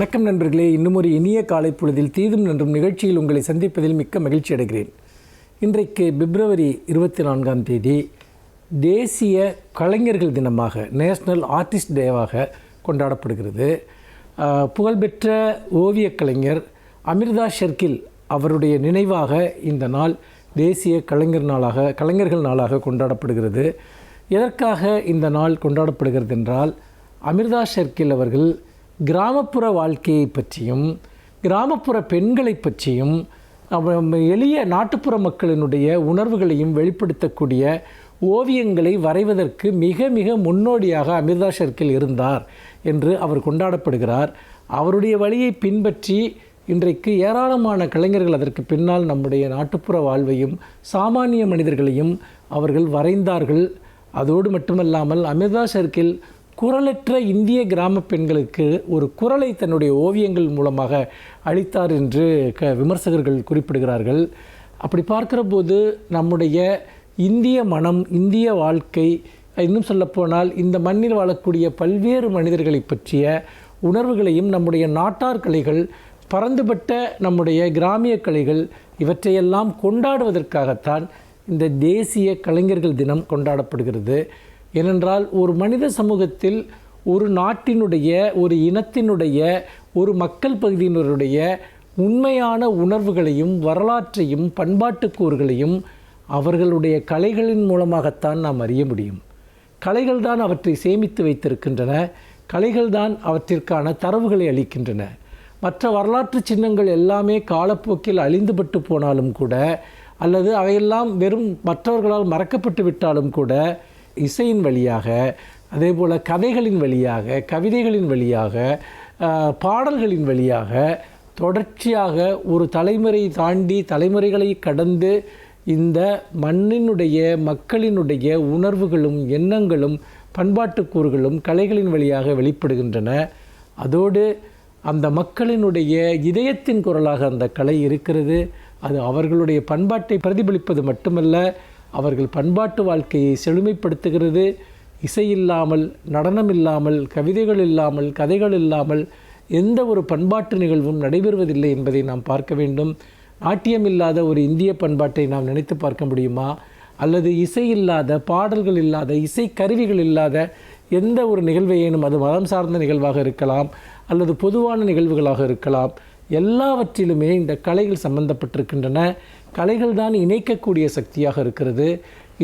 வணக்கம் நண்பர்களே, இன்னும் ஒரு இனிய காலை பொழுதில் தீதும் நன்றும் நிகழ்ச்சியில் உங்களை சந்திப்பதில் மிக்க மகிழ்ச்சி அடைகிறேன். இன்றைக்கு பிப்ரவரி 24ஆம் தேதி தேசிய கலைஞர்கள் தினமாக, நேஷ்னல் ஆர்டிஸ்ட் டேவாக கொண்டாடப்படுகிறது. புகழ்பெற்ற ஓவியக் கலைஞர் அமிர்தா ஷெர்கில் அவருடைய நினைவாக இந்த நாள் தேசிய கலைஞர்கள் நாளாக கொண்டாடப்படுகிறது. எதற்காக இந்த நாள் கொண்டாடப்படுகிறது என்றால், அமிர்தா ஷெர்கில் அவர்கள் கிராமப்புற வாழ்க்கையை பற்றியும் கிராமப்புற பெண்களை பற்றியும் எளிய நாட்டுப்புற மக்களினுடைய உணர்வுகளையும் வெளிப்படுத்தக்கூடிய ஓவியங்களை வரைவதற்கு மிக மிக முன்னோடியாக அமிர்தா ஷெர்கில் இருந்தார் என்று அவர் கொண்டாடப்படுகிறார். அவருடைய வழியை பின்பற்றி இன்றைக்கு ஏராளமான கலைஞர்கள் அதற்கு பின்னால் நம்முடைய நாட்டுப்புற வாழ்வையும் சாமானிய மனிதர்களையும் அவர்கள் வரைந்தார்கள். அதோடு மட்டுமல்லாமல் அமிர்தா ஷெர்கில் குரலற்ற இந்திய கிராம பெண்களுக்கு ஒரு குரலை தன்னுடைய ஓவியங்கள் மூலமாக அளித்தார் என்று விமர்சகர்கள் குறிப்பிடுகிறார்கள். அப்படி பார்க்கிற போது நம்முடைய இந்திய மனம், இந்திய வாழ்க்கை, இன்னும் சொல்லப்போனால் இந்த மண்ணில் வாழக்கூடிய பல்வேறு மனிதர்களை பற்றிய உணர்வுகளையும் நம்முடைய நாட்டார் கலைகள், பரந்துபட்ட நம்முடைய கிராமிய கலைகள் இவற்றையெல்லாம் கொண்டாடுவதற்காகத்தான் இந்த தேசிய கலைஞர்கள் தினம் கொண்டாடப்படுகிறது. ஏனென்றால் ஒரு மனித சமூகத்தில் ஒரு நாட்டினுடைய, ஒரு இனத்தினுடைய, ஒரு மக்கள் பகுதியினருடைய உண்மையான உணர்வுகளையும் வரலாற்றையும் பண்பாட்டு கூறுகளையும் அவர்களுடைய கலைகளின் மூலமாகத்தான் நாம் அறிய முடியும். கலைகள் தான் அவற்றை சேமித்து வைத்திருக்கின்றன. கலைகள் தான் அவற்றிற்கான தரவுகளை அளிக்கின்றன. மற்ற வரலாற்று சின்னங்கள் எல்லாமே காலப்போக்கில் அழிந்துபட்டு போனாலும் கூட, அல்லது அவையெல்லாம் வெறும் மற்றவர்களால் மறக்கப்பட்டு விட்டாலும் கூட, இசையின் வழியாக, அதே போல் கதைகளின் வழியாக, கவிதைகளின் வழியாக, பாடல்களின் வழியாக தொடர்ச்சியாக ஒரு தலைமுறை தாண்டி தலைமுறைகளை கடந்து இந்த மண்ணினுடைய மக்களினுடைய உணர்வுகளும் எண்ணங்களும் பண்பாட்டு கூறுகளும் கலைகளின் வழியாக வெளிப்படுகின்றன. அதோடு அந்த மக்களினுடைய இதயத்தின் குரலாக அந்த கலை இருக்கிறது. அது அவர்களுடைய பண்பாட்டை பிரதிபலிப்பது மட்டுமல்ல, அவர்கள் பண்பாட்டு வாழ்க்கையை செழுமைப்படுத்துகிறது. இசை இல்லாமல், நடனம் இல்லாமல், கவிதைகள் இல்லாமல், கதைகள் இல்லாமல் எந்த ஒரு பண்பாட்டு நிகழ்வும் நடைபெறுவதில்லை என்பதை நாம் பார்க்க வேண்டும். நாட்டியம் இல்லாத ஒரு இந்திய பண்பாட்டை நாம் நினைத்து பார்க்க முடியுமா? அல்லது இசை இல்லாத, பாடல்கள் இல்லாத, இசை கருவிகள் இல்லாத எந்த ஒரு நிகழ்வையேனும், அது மதம் சார்ந்த நிகழ்வாக இருக்கலாம் அல்லது பொதுவான நிகழ்வுகளாக இருக்கலாம், எல்லாவற்றிலுமே இந்த கலைகள் சம்பந்தப்பட்டிருக்கின்றன. கலைகள் தான் இணைக்கக்கூடிய சக்தியாக இருக்கிறது.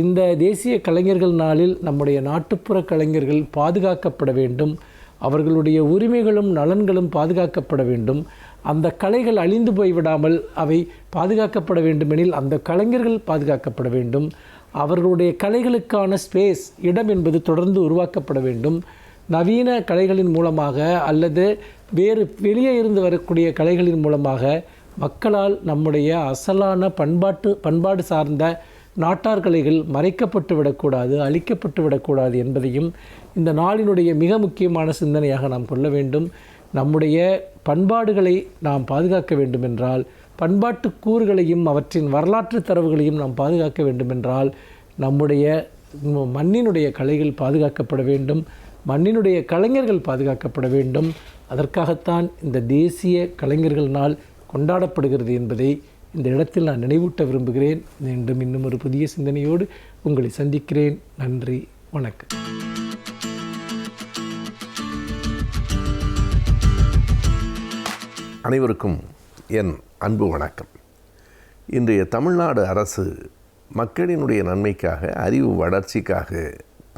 இந்த தேசிய கலைஞர்கள் நாளில் நம்முடைய நாட்டுப்புற கலைஞர்கள் பாதுகாக்கப்பட வேண்டும். அவர்களுடைய உரிமைகளும் நலன்களும் பாதுகாக்கப்பட வேண்டும். அந்த கலைகள் அழிந்து போய்விடாமல் அவை பாதுகாக்கப்பட வேண்டுமெனில் அந்த கலைஞர்கள் பாதுகாக்கப்பட வேண்டும். அவர்களுடைய கலைகளுக்கான ஸ்பேஸ், இடம் என்பது தொடர்ந்து உருவாக்கப்பட வேண்டும். நவீன கலைகளின் மூலமாக அல்லது வேறு வெளியே இருந்து வரக்கூடிய கலைகளின் மூலமாக மக்களால் நம்முடைய அசலான பண்பாடு சார்ந்த நாட்டார் கலைகள் மறைக்கப்பட்டு விடக்கூடாது, அழிக்கப்பட்டு விடக்கூடாது என்பதையும் இந்த நாளினுடைய மிக முக்கியமான சிந்தனையாக நாம் கொள்ள வேண்டும். நம்முடைய பண்பாடுகளை நாம் பாதுகாக்க வேண்டுமென்றால், பண்பாட்டு கூறுகளையும் அவற்றின் வரலாற்று தரவுகளையும் நாம் பாதுகாக்க வேண்டுமென்றால், நம்முடைய மண்ணினுடைய கலைகள் பாதுகாக்கப்பட வேண்டும். மண்ணினுடைய கலைஞர்கள் பாதுகாக்கப்பட வேண்டும். அதற்காகத்தான் இந்த தேசிய கலைஞர்கள் நாள் கொண்டாடப்படுகிறது என்பதை இந்த இடத்தில் நான் நினைவூட்ட விரும்புகிறேன். மீண்டும் இன்னும் ஒரு புதிய சிந்தனையோடு உங்களை சந்திக்கிறேன். நன்றி, வணக்கம். அனைவருக்கும் என் அன்பு வணக்கம். இன்றைய தமிழ்நாடு அரசு மக்களினுடைய நன்மைக்காக, அறிவு வளர்ச்சிக்காக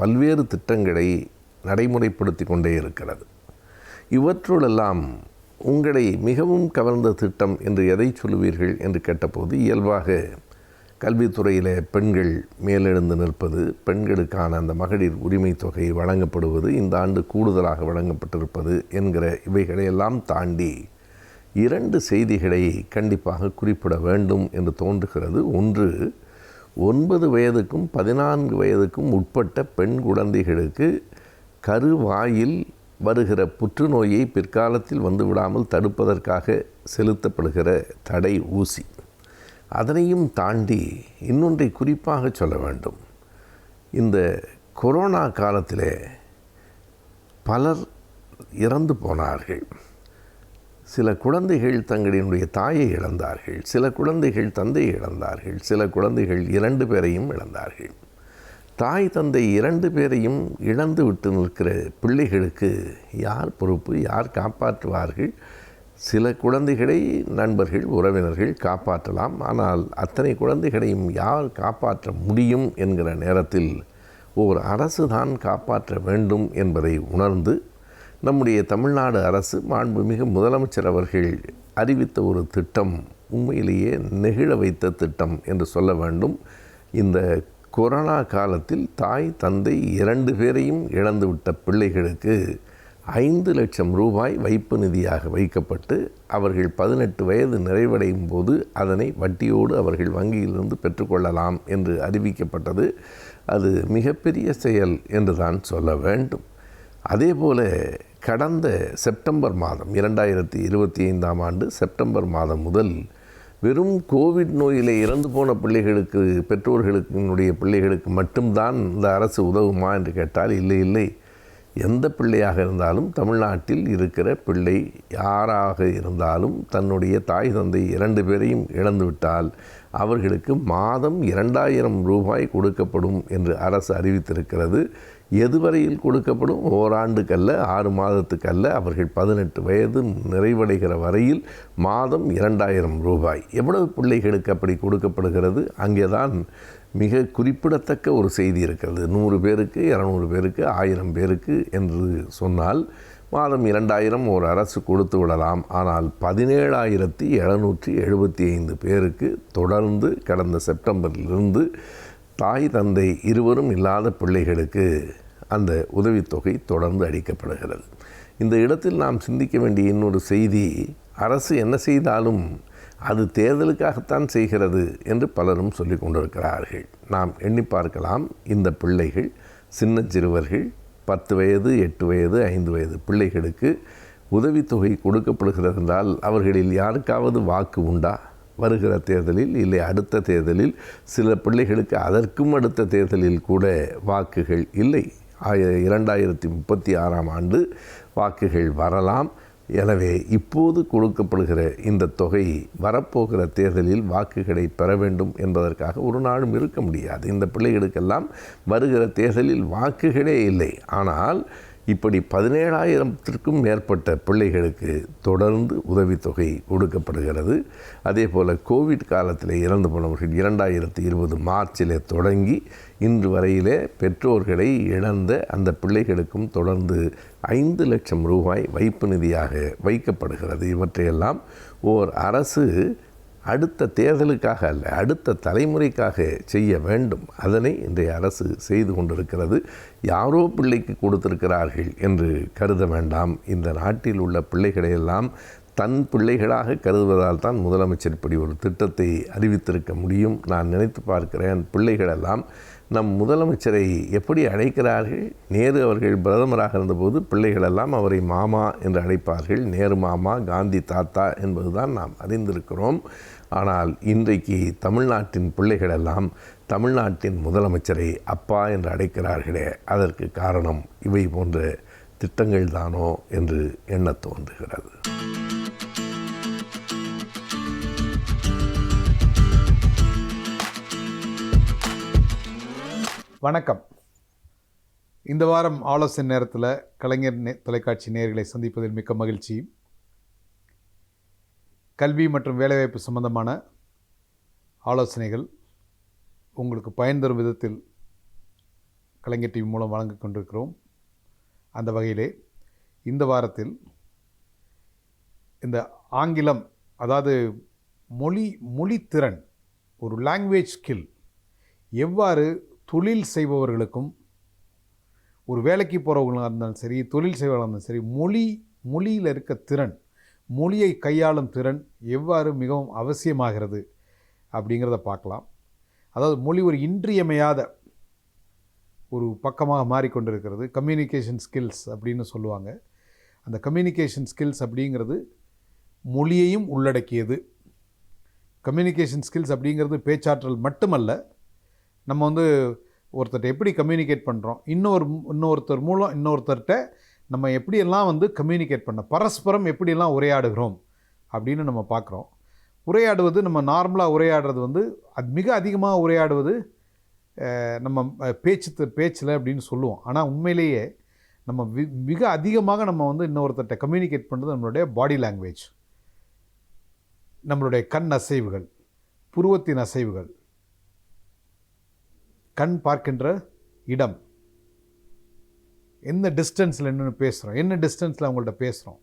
பல்வேறு திட்டங்களை நடைமுறைப்படுத்தி கொண்டே இருக்கிறது. இவற்றுளெல்லாம் உங்களை மிகவும் கவர்ந்த திட்டம் என்று எதை சொல்லுவீர்கள் என்று கேட்டபோது, இயல்பாக கல்வித்துறையில் பெண்கள் மேலெழுந்து நிற்பது, பெண்களுக்கான அந்த மகளிர் உரிமை தொகை வழங்கப்படுவது, இந்த ஆண்டு கூடுதலாக வழங்கப்பட்டிருப்பது என்கிற இவைகளையெல்லாம் தாண்டி 2 செய்திகளை கண்டிப்பாக குறிப்பிட வேண்டும் என்று தோன்றுகிறது. ஒன்று, 9 வயதுக்கும் 14 வயதுக்கும் உட்பட்ட பெண் குழந்தைகளுக்கு கருவாயில் வருகிற புற்றுநோயை பிற்காலத்தில் வந்துவிடாமல் தடுப்பதற்காக செலுத்தப்படுகிற தடை ஊசி. அதனையும் தாண்டி இன்னொன்றை குறிப்பாக சொல்ல வேண்டும். இந்த கொரோனா காலத்தில் பலர் இறந்து போனார்கள். சில குழந்தைகள் தங்களினுடைய தாயை இழந்தார்கள், சில குழந்தைகள் தந்தையை இழந்தார்கள், சில குழந்தைகள் 2 பேரையும் இழந்தார்கள். தாய் தந்தை 2 பேரையும் இழந்து விட்டு நிற்கிற பிள்ளைகளுக்கு யார் பொறுப்பு, யார் காப்பாற்றுவார்கள்? சில குழந்தைகளை நண்பர்கள், உறவினர்கள் காப்பாற்றலாம். ஆனால் அத்தனை குழந்தைகளையும் யார் காப்பாற்ற முடியும் என்கிற நேரத்தில் ஓர் அரசு தான் காப்பாற்ற வேண்டும் என்பதை உணர்ந்து நம்முடைய தமிழ்நாடு அரசு மாண்புமிகு முதலமைச்சர் அவர்கள் அறிவித்த ஒரு திட்டம் உண்மையிலேயே நெகிழ வைத்த திட்டம் என்று சொல்ல வேண்டும். இந்த கொரோனா காலத்தில் தாய் தந்தை 2 பேரையும் இழந்துவிட்ட பிள்ளைகளுக்கு 5 லட்சம் ரூபாய் வைப்பு நிதியாக வைக்கப்பட்டு அவர்கள் 18 வயது நிறைவடையும் போது அதனை வட்டியோடு அவர்கள் வங்கியிலிருந்து பெற்றுக்கொள்ளலாம் என்று அறிவிக்கப்பட்டது. அது மிகப்பெரிய செயல் என்று தான் சொல்ல வேண்டும். அதேபோல கடந்த செப்டம்பர் மாதம் 2025ஆம் ஆண்டு செப்டம்பர் மாதம் முதல் வெறும் கோவிட் நோயிலே இறந்து போன பிள்ளைகளுக்கு, பெற்றோர்களுக்கு பிள்ளைகளுக்கு மட்டும்தான் இந்த அரசு உதவுமா என்று கேட்டால் இல்லை. எந்த பிள்ளையாக இருந்தாலும் தமிழ்நாட்டில் இருக்கிற பிள்ளை யாராக இருந்தாலும் தன்னுடைய தாய் தந்தை 2 பேரையும் இழந்துவிட்டால் அவர்களுக்கு மாதம் 2000 ரூபாய் கொடுக்கப்படும் என்று அரசு அறிவித்திருக்கிறது. எதுவரையில் கொடுக்கப்படும்? ஓராண்டுக்கல்ல, 6 மாதத்துக்கல்ல, அவர்கள் 18 வயது நிறைவடைகிற வரையில் மாதம் 2000 ரூபாய். எவ்வளவு பிள்ளைகளுக்கு அப்படி கொடுக்கப்படுகிறது? அங்கேதான் மிக குறிப்பிடத்தக்க ஒரு செய்தி இருக்கிறது. 100 பேருக்கு, 200 பேருக்கு, 1000 பேருக்கு என்று சொன்னால் மாதம் 2000 ஒரு அரசு கொடுத்து விடலாம். ஆனால் 17,775 பேருக்கு தொடர்ந்து கடந்த செப்டம்பரிலிருந்து தாய் தந்தை இருவரும் இல்லாத பிள்ளைகளுக்கு அந்த உதவித்தொகை தொடர்ந்து அளிக்கப்படுகிறது. இந்த இடத்தில் நாம் சிந்திக்க வேண்டிய இன்னொரு செய்தி, அரசு என்ன செய்தாலும் அது தேர்தலுக்காகத்தான் செய்கிறது என்று பலரும் சொல்லிக் கொண்டிருக்கிறார்கள். நாம் எண்ணி பார்க்கலாம். இந்த பிள்ளைகள் சின்ன சிறுவர்கள் 10 வயது, 8 வயது, 5 வயது பிள்ளைகளுக்கு உதவித்தொகை கொடுக்கப்படுகிறது என்றால் அவர்களில் யாருக்காவது வாக்கு உண்டா? வருகிற தேர்தலில், இல்லை அடுத்த தேர்தலில், சில பிள்ளைகளுக்கு அதற்கும் அடுத்த தேர்தலில் கூட வாக்குகள் இல்லை. 2036ஆம் ஆண்டு வாக்குகள் வரலாம். எனவே இப்போது கொடுக்கப்படுகிற இந்த தொகை வரப்போகிற தேர்தலில் வாக்குகளை பெற வேண்டும் என்பதற்காக ஒரு நாளும் இருக்க முடியாது. இந்த பிள்ளைகளுக்கெல்லாம் வருகிற தேர்தலில் வாக்குகளே இல்லை. ஆனால் இப்படி 17,000த்திற்கும் மேற்பட்ட பிள்ளைகளுக்கு தொடர்ந்து உதவித்தொகை கொடுக்கப்படுகிறது. அதே போல் கோவிட் காலத்தில் இறந்து போனவர்கள் 2020 மார்ச்சிலே தொடங்கி இன்று வரையிலே பெற்றோர்களை இழந்த அந்த பிள்ளைகளுக்கும் தொடர்ந்து 5 லட்சம் ரூபாய் வைப்பு நிதியாக வைக்கப்படுகிறது. இவற்றையெல்லாம் ஓர் அரசு அடுத்த தேர்தலுக்காக அல்ல, அடுத்த தலைமுறைக்காக செய்ய வேண்டும். அதனை இன்றைய அரசு செய்து கொண்டிருக்கிறது. யாரோ பிள்ளைக்கு கொடுத்திருக்கிறார்கள் என்று கருத வேண்டாம். இந்த நாட்டில் உள்ள பிள்ளைகளையெல்லாம் தன் பிள்ளைகளாக கருதுவதால் தான் முதலமைச்சர் இப்படி ஒரு திட்டத்தை அறிவித்திருக்க முடியும். நான் நினைத்து பார்க்கிறேன், பிள்ளைகளெல்லாம் நம் முதலமைச்சரை எப்படி அழைக்கிறார்கள்? நேரு அவர்கள் பிரதமராக இருந்தபோது பிள்ளைகளெல்லாம் அவரை மாமா என்று அழைப்பார்கள். நேரு மாமா, காந்தி தாத்தா என்பதுதான் நாம் அறிந்திருக்கிறோம். ஆனால் இன்றைக்கு தமிழ்நாட்டின் பிள்ளைகளெல்லாம் தமிழ்நாட்டின் முதலமைச்சரை அப்பா என்று அழைக்கிறார்களே, அதற்கு காரணம் இவை போன்ற திட்டங்கள் தானோ என்று எண்ணத் தோன்றுகிறது. வணக்கம். இந்த வாரம் ஆலோசனை நேரத்தில் கலைஞர் தொலைக்காட்சி நேயர்களை சந்திப்பதில் மிக்க மகிழ்ச்சி. கல்வி மற்றும் வேலைவாய்ப்பு சம்பந்தமான ஆலோசனைகள் உங்களுக்கு பயன் தரும் விதத்தில் கலைஞர் டிவி மூலம் வழங்கிக் கொண்டிருக்கிறோம். அந்த வகையிலே இந்த வாரத்தில் இந்த ஆங்கிலம், அதாவது மொழித்திறன், ஒரு லாங்குவேஜ் ஸ்கில் எவ்வாறு தொழில் செய்பவர்களுக்கும், ஒரு வேலைக்கு போகிறவங்களாக இருந்தாலும் சரி, தொழில் செய்பவர்களாக இருந்தாலும் சரி, மொழியில் இருக்க திறன், மொழியை கையாளும் திறன் எவ்வாறு மிகவும் அவசியமாகிறது அப்படிங்கிறத பார்க்கலாம். அதாவது மொழி ஒரு இன்றியமையாத ஒரு பக்கமாக மாறிக்கொண்டிருக்கிறது. கம்யூனிகேஷன் ஸ்கில்ஸ் அப்படின்னு சொல்லுவாங்க. அந்த கம்யூனிகேஷன் ஸ்கில்ஸ் அப்படிங்கிறது மொழியையும் உள்ளடக்கியது. கம்யூனிகேஷன் ஸ்கில்ஸ் அப்படிங்கிறது பேச்சாற்றல் மட்டுமல்ல, நம்ம ஒருத்தர்கிட்ட எப்படி கம்யூனிகேட் பண்ணுறோம், இன்னொருத்தர் மூலம் இன்னொருத்தர்கிட்ட நம்ம எப்படியெல்லாம் வந்து கம்யூனிகேட் பண்ண பரஸ்பரம் எப்படியெல்லாம் உரையாடுகிறோம் அப்படின்னு நம்ம பார்க்குறோம். உரையாடுவது நம்ம நார்மலாக உரையாடுறது வந்து அது மிக அதிகமாக உரையாடுவது நம்ம பேச்சில் அப்படின்னு சொல்லுவோம். ஆனால் உண்மையிலேயே நம்ம மிக அதிகமாக நம்ம வந்து இன்னொருத்தட்ட கம்யூனிகேட் பண்ணுறது நம்மளுடைய பாடி லாங்குவேஜ், நம்மளுடைய கண் அசைவுகள், புருவத்தின் அசைவுகள், கண் பார்க்கின்ற இடம், என்ன டிஸ்டன்ஸில் நின்று பேசுகிறோம், என்ன டிஸ்டன்ஸில் அவங்கள்ட்ட பேசுகிறோம்,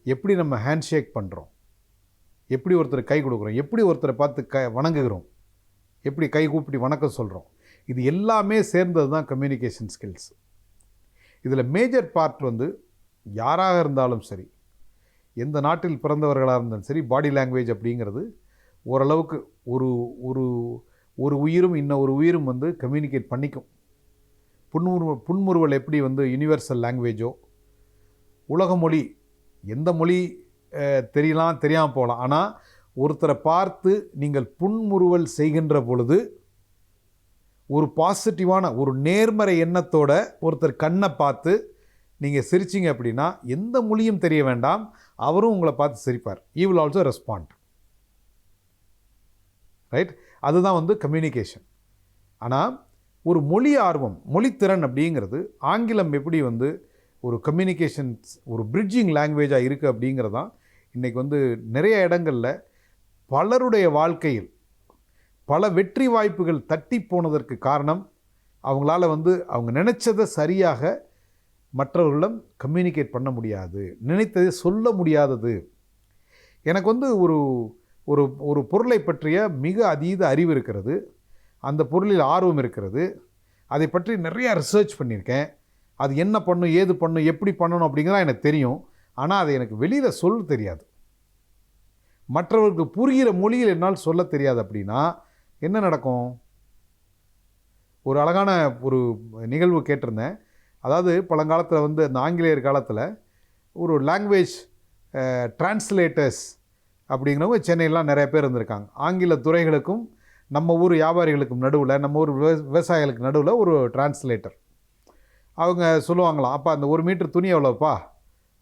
எப்படி நம்ம ஹேண்ட் ஷேக் பண்ணுறோம், எப்படி ஒருத்தர் கை கொடுக்குறோம், எப்படி ஒருத்தரை பார்த்து வணங்குகிறோம், எப்படி கை கூப்பிட்டு வணக்கம் சொல்கிறோம். இது எல்லாமே சேர்ந்தது தான் கம்யூனிகேஷன் ஸ்கில்ஸ். இதில் மேஜர் பார்ட் வந்து யாராக இருந்தாலும் சரி, எந்த நாட்டில் பிறந்தவர்களாக இருந்தாலும் சரி, பாடி லாங்குவேஜ் அப்படிங்கிறது ஓரளவுக்கு ஒரு ஒரு ஒரு உயிரும் இன்னொரு உயிரும் வந்து கம்யூனிகேட் பண்ணிக்கும். புன்முறுவல் எப்படி வந்து யுனிவர்சல் லாங்குவேஜோ, உலக மொழி எந்த மொழி தெரியலாம் தெரியாமல் போகலாம், ஆனால் ஒருத்தரை பார்த்து நீங்கள் புன்முறுவல் செய்கின்ற பொழுது ஒரு பாசிட்டிவான ஒரு நேர்மறை எண்ணத்தோட ஒருத்தர் கண்ணை பார்த்து நீங்கள் சிரிச்சிங்க அப்படின்னா எந்த மொழியும் தெரிய வேண்டாம், அவரும் உங்களை பார்த்து சிரிப்பார். He will also respond. Right? அதுதான் வந்து கம்யூனிகேஷன். ஆனால் ஒரு மொழி ஆர்வம், மொழித்திறன் அப்படிங்கிறது ஆங்கிலம் எப்படி வந்து ஒரு கம்யூனிகேஷன்ஸ் ஒரு பிரிட்ஜிங் லாங்குவேஜாக இருக்குது அப்படிங்கிறதான் இன்றைக்கி வந்து நிறைய இடங்களில் பலருடைய வாழ்க்கையில் பல வெற்றி வாய்ப்புகள் தட்டி போனதற்கு காரணம் அவங்களால வந்து அவங்க நினச்சதை சரியாக மற்றவர்களிடம் கம்யூனிகேட் பண்ண முடியாது, நினைத்ததை சொல்ல முடியாதது. எனக்கு வந்து ஒரு ஒரு ஒரு பொருளை பற்றிய மிக அதீத அறிவு இருக்கிறது, அந்த பொருளில் ஆர்வம் இருக்கிறது, அதை பற்றி நிறையா ரிசர்ச் பண்ணியிருக்கேன், அது என்ன பண்ணும், ஏது பண்ணும், எப்படி பண்ணணும் அப்படிங்கிறதா எனக்கு தெரியும். ஆனால் அதை எனக்கு வெளியில் சொல்ல தெரியாது, மற்றவர்களுக்கு புரிகிற மொழியில் என்னால் சொல்ல தெரியாது. அப்படின்னா என்ன நடக்கும்? ஒரு அழகான ஒரு நிகழ்வு கேட்டிருந்தேன். அதாவது பழங்காலத்தில் வந்து அந்த ஆங்கிலேயர் காலத்தில் ஒரு லாங்குவேஜ் டிரான்ஸ்லேட்டர்ஸ் அப்படிங்கிறவங்க சென்னையிலாம் நிறைய பேர் இருந்திருக்காங்க. ஆங்கில துறைகளுக்கும் நம்ம ஊர் வியாபாரிகளுக்கும் நடுவில், நம்ம ஊர் விவசாயிகளுக்கு நடுவில் ஒரு டிரான்ஸ்லேட்டர். அவங்க சொல்லுவாங்களாம், அப்பா அந்த 1 மீட்டர் துணி எவ்வளோப்பா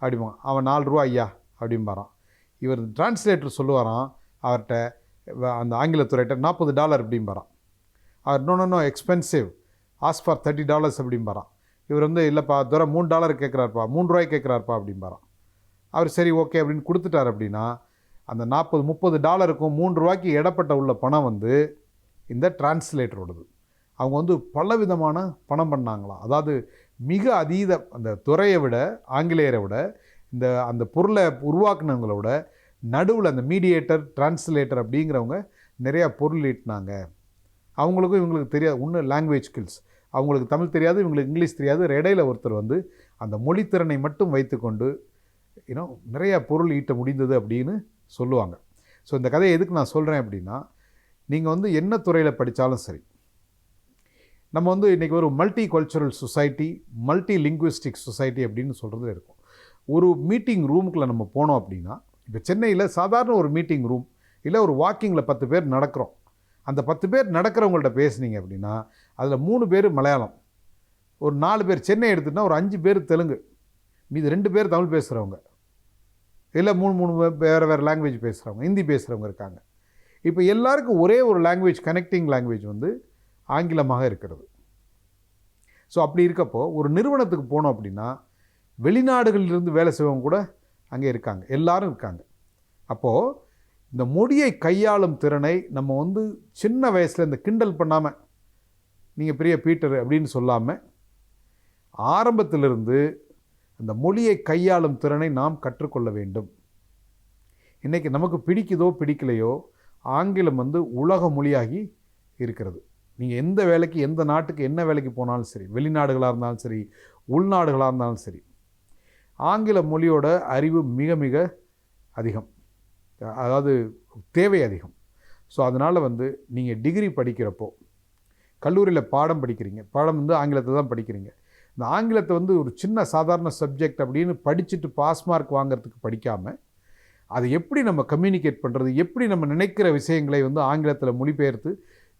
அப்படிமா. அவன் 4 ரூபா ஐயா அப்படிம்பாரான். இவர் டிரான்ஸ்லேட்டர் சொல்லுவாராம் அவர்கிட்ட, அந்த ஆங்கிலத்துறையிட்ட $40 அப்படிம்பாரான். அவர் நோ எக்ஸ்பென்சிவ், ஆஸ் ஃபார் $30 அப்படிம்பாரான். இவர் வந்து இல்லைப்பா தூர $3 கேட்குறாருப்பா, 3 ரூபாய்க்கு கேட்குறாருப்பா அப்படிம்பாரான். அவர் சரி ஓகே அப்படின்னு கொடுத்துட்டார். அப்படின்னா அந்த $40-30க்கும் 3 ரூபாய்க்கு இடப்பட்ட உள்ள பணம் வந்து இந்த டிரான்ஸ்லேட்டரோடது. அவங்க வந்து பலவிதமான பணம் பண்ணாங்களாம். அதாவது மிக அதீத அந்த துறையை விட, ஆங்கிலேயரை விட, அந்த பொருளை உருவாக்குனவங்கள விட நடுவில் அந்த மீடியேட்டர் டிரான்ஸ்லேட்டர் அப்படிங்கிறவங்க நிறையா பொருள் ஈட்டினாங்க. அவங்களுக்கும் இவங்களுக்கு தெரியாது ஒன்று லாங்குவேஜ் ஸ்கில்ஸ், அவங்களுக்கு தமிழ் தெரியாது, இவங்களுக்கு இங்கிலீஷ் தெரியாது. இடையில ஒருத்தர் வந்து அந்த மொழித்திறனை மட்டும் வைத்துக்கொண்டு நிறையா பொருள் ஈட்ட முடிந்தது அப்படின்னு சொல்லுவாங்க. ஸோ இந்த கதையை எதுக்கு நான் சொல்கிறேன் அப்படின்னா, நீங்கள் வந்து என்ன துறையில் படித்தாலும் சரி, நம்ம வந்து இன்றைக்கி ஒரு multi cultural society, multi linguistic society அப்படின்னு சொல்கிறது இருக்கும். ஒரு மீட்டிங் ரூமுக்குள்ளே நம்ம போனோம் அப்படின்னா, இப்போ சென்னையில் சாதாரண ஒரு மீட்டிங் ரூம் இல்லை ஒரு வாக்கிங்கில் 10 பேர் நடக்கிறோம். அந்த 10 பேர் நடக்கிறவங்கள்ட்ட பேசுனீங்க அப்படின்னா அதில் 3 பேர் மலையாளம், ஒரு 4 பேர் சென்னை எடுத்துகிட்டா ஒரு 5 பேர் தெலுங்கு, மீது 2 பேர் தமிழ் பேசுகிறவங்க, இல்லை 3 வேறு லாங்குவேஜ் பேசுகிறவங்க, ஹிந்தி பேசுகிறவங்க இருக்காங்க. இப்போ எல்லாருக்கும் ஒரே ஒரு லாங்குவேஜ், கனெக்டிங் லாங்குவேஜ் வந்து ஆங்கிலமாக இருக்கிறது. ஸோ அப்படி இருக்கப்போ ஒரு நிறுவனத்துக்கு போனோம் அப்படின்னா வெளிநாடுகளிலிருந்து வேலை செய்வங்க கூட அங்கே இருக்காங்க, எல்லாரும் இருக்காங்க. அப்போது இந்த மொழியை கையாளும் திறனை நம்ம வந்து சின்ன வயசில் இந்த கிண்டல் பண்ணாமல், நீங்கள் பெரிய பீட்டர் அப்படின்னு சொல்லாமல், ஆரம்பத்திலிருந்து அந்த மொழியை கையாளும் திறனை நாம் கற்றுக்கொள்ள வேண்டும். இன்றைக்கி நமக்கு பிடிக்குதோ பிடிக்கலையோ ஆங்கிலம் வந்து உலக மொழியாகி இருக்கிறது. நீங்கள் எந்த வேலைக்கு, எந்த நாட்டுக்கு என்ன வேலைக்கு போனாலும் சரி, வெளிநாடுகளாக இருந்தாலும் சரி, உள்நாடுகளாக இருந்தாலும் சரி, ஆங்கில மொழியோட அறிவு மிக மிக அதிகம், அதாவது தேவை அதிகம். ஸோ அதனால் வந்து நீங்கள் டிகிரி படிக்கிறப்போ, கல்லூரியில் பாடம் படிக்கிறீங்க, பாடம் வந்து ஆங்கிலத்தை தான் படிக்கிறீங்க. இந்த ஆங்கிலத்தை வந்து ஒரு சின்ன சாதாரண சப்ஜெக்ட் அப்படின்னு படிச்சுட்டு பாஸ் மார்க் வாங்கிறதுக்கு படிக்காமல், அதை எப்படி நம்ம கம்யூனிகேட் பண்ணுறது, எப்படி நம்ம நினைக்கிற விஷயங்களை வந்து ஆங்கிலத்தில் மொழிபெயர்த்து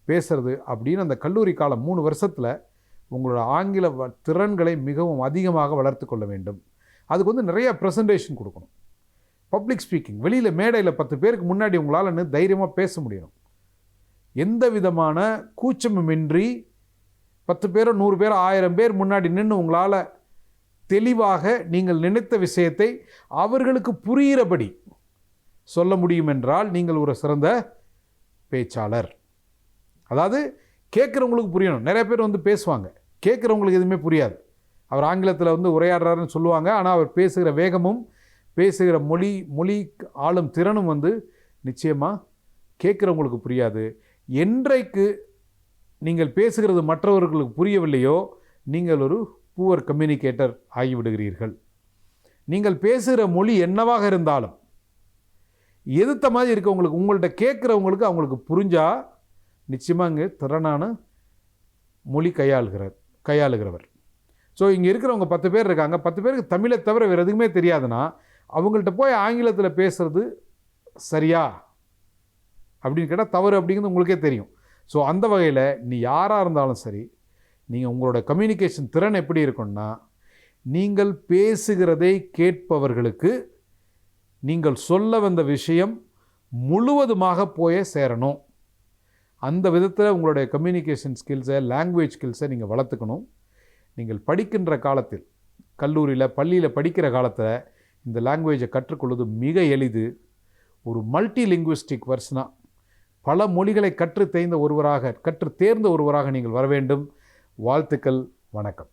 பேசுறது அப்படின்னு அந்த கல்லூரி காலம் 3 வருஷத்தில் உங்களோட ஆங்கில திறன்களை மிகவும் அதிகமாக வளர்த்து கொள்ள வேண்டும். அதுக்கு வந்து நிறையா ப்ரெசன்டேஷன் கொடுக்கணும். பப்ளிக் ஸ்பீக்கிங், வெளியில் மேடையில் 10 பேருக்கு முன்னாடி உங்களால் தைரியமாக பேச முடியணும். எந்த விதமான கூச்சமுமின்றி 10 பேரோ 100 பேரோ 1000 பேர் முன்னாடி நின்று உங்களால் தெளிவாக நீங்கள் நினைத்த விஷயத்தை அவர்களுக்கு புரிகிறபடி சொல்ல முடியும் என்றால் நீங்கள் ஒரு சிறந்த பேச்சாளர். அதாவது கேட்குறவங்களுக்கு புரியணும். நிறைய பேர் வந்து பேசுவாங்க, கேட்குறவங்களுக்கு எதுவுமே புரியாது. அவர் ஆங்கிலத்தில் வந்து உரையாடுறாருன்னு சொல்லுவாங்க, ஆனால் அவர் பேசுகிற வேகமும் பேசுகிற மொழி ஆளும் திறனும் வந்து நிச்சயமாக கேட்குறவங்களுக்கு புரியாது. என்றைக்கு நீங்கள் பேசுகிறது மற்றவர்களுக்கு புரியவில்லையோ நீங்கள் ஒரு புவர் கம்யூனிகேட்டர் ஆகிவிடுகிறீர்கள். நீங்கள் பேசுகிற மொழி என்னவாக இருந்தாலும் எதிர்த்த மாதிரி இருக்கவங்களுக்கு, உங்கள்கிட்ட கேட்குறவங்களுக்கு அவங்களுக்கு புரிஞ்சால் நிச்சயமாக இங்கே திறனான மொழி கையாளுகிறவர். ஸோ இங்கே இருக்கிறவங்க 10 பேர் இருக்காங்க, 10 பேருக்கு தமிழை தவிர வேறு எதுவுமே தெரியாதுன்னா அவங்கள்ட்ட போய் ஆங்கிலத்தில் பேசுகிறது சரியா அப்படின்னு கேட்டால் தவறு அப்படிங்கிறது உங்களுக்கே தெரியும். ஸோ அந்த வகையில் நீ யாராக இருந்தாலும் சரி, நீங்கள் உங்களோட கம்யூனிகேஷன் திறன் எப்படி இருக்குன்னா, நீங்கள் பேசுகிறதை கேட்பவர்களுக்கு நீங்கள் சொல்ல வந்த விஷயம் முழுவதுமாக போய் சேரணும். அந்த விதத்தில் உங்களுடைய கம்யூனிகேஷன் ஸ்கில்ஸை, லாங்குவேஜ் ஸ்கில்ஸை நீங்கள் வளர்த்துக்கணும். நீங்கள் படிக்கின்ற காலத்தில், கல்லூரியில் பள்ளியில் படிக்கிற காலத்தில் இந்த லாங்குவேஜை கற்றுக்கொள்வது மிக எளிது. ஒரு மல்டி லிங்குவிஸ்டிக் பர்சனாக பல மொழிகளை கற்று தேர்ந்த ஒருவராக நீங்கள் வர வேண்டும். வாழ்த்துக்கள். வணக்கம்.